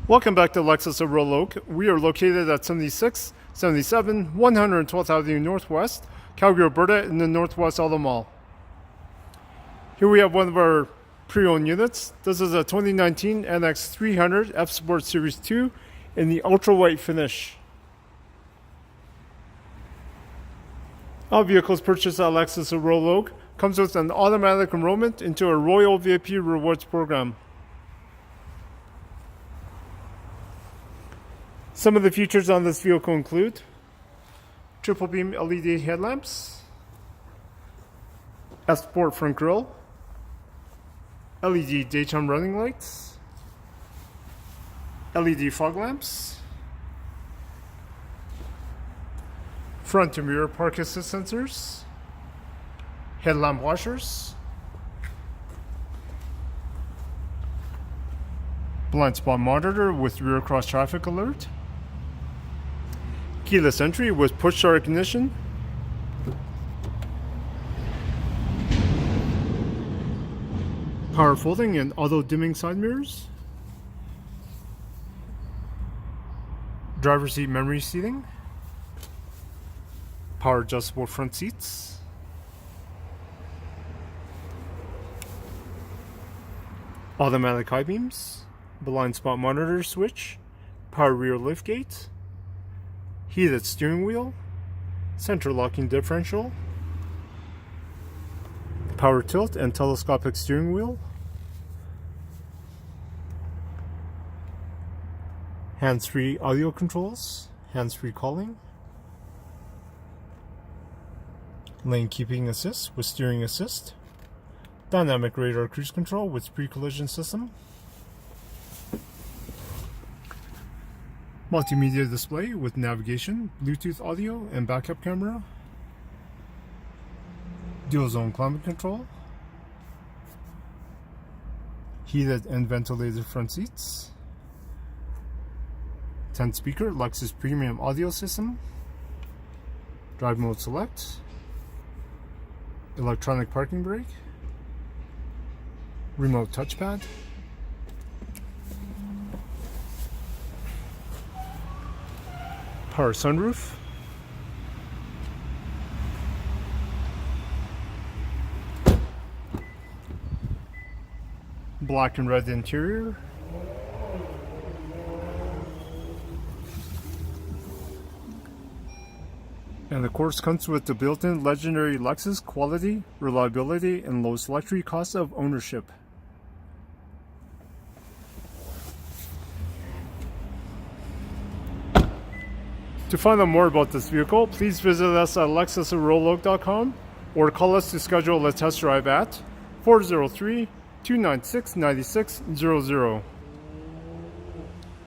Welcome back to Lexus of Royal Oak. We are located at 7677 112th Avenue Northwest, Calgary, Alberta, in the Northwest Auto Mall. Here we have one of our pre-owned units. This is a 2019 NX300 F Sport Series 2 in the ultra white finish. All vehicles purchased at Lexus of Royal Oak comes with an automatic enrollment into a Royal VIP Rewards program. Some of the features on this vehicle include triple beam LED headlamps, F Sport front grille, LED daytime running lights, LED fog lamps, front and rear park assist sensors, headlamp washers, blind spot monitor with rear cross traffic alert, keyless entry with push start ignition, power folding and auto dimming side mirrors, driver's seat memory seating, power adjustable front seats, automatic high beams, blind spot monitor switch, power rear liftgate, heated steering wheel, center locking differential, power tilt and telescopic steering wheel, hands-free audio controls, hands-free calling, lane keeping assist with steering assist, dynamic radar cruise control with pre-collision system, multimedia display with navigation, Bluetooth audio and backup camera, dual zone climate control, heated and ventilated front seats, 10 speaker Lexus premium audio system, drive mode select, electronic parking brake, remote touchpad, power sunroof, black and red interior, and of course comes with the built-in legendary Lexus quality, reliability, and lowest luxury cost of ownership. To find out more about this vehicle, please visit us at lexusofroyaloak.com or call us to schedule a test drive at 403-296-9600.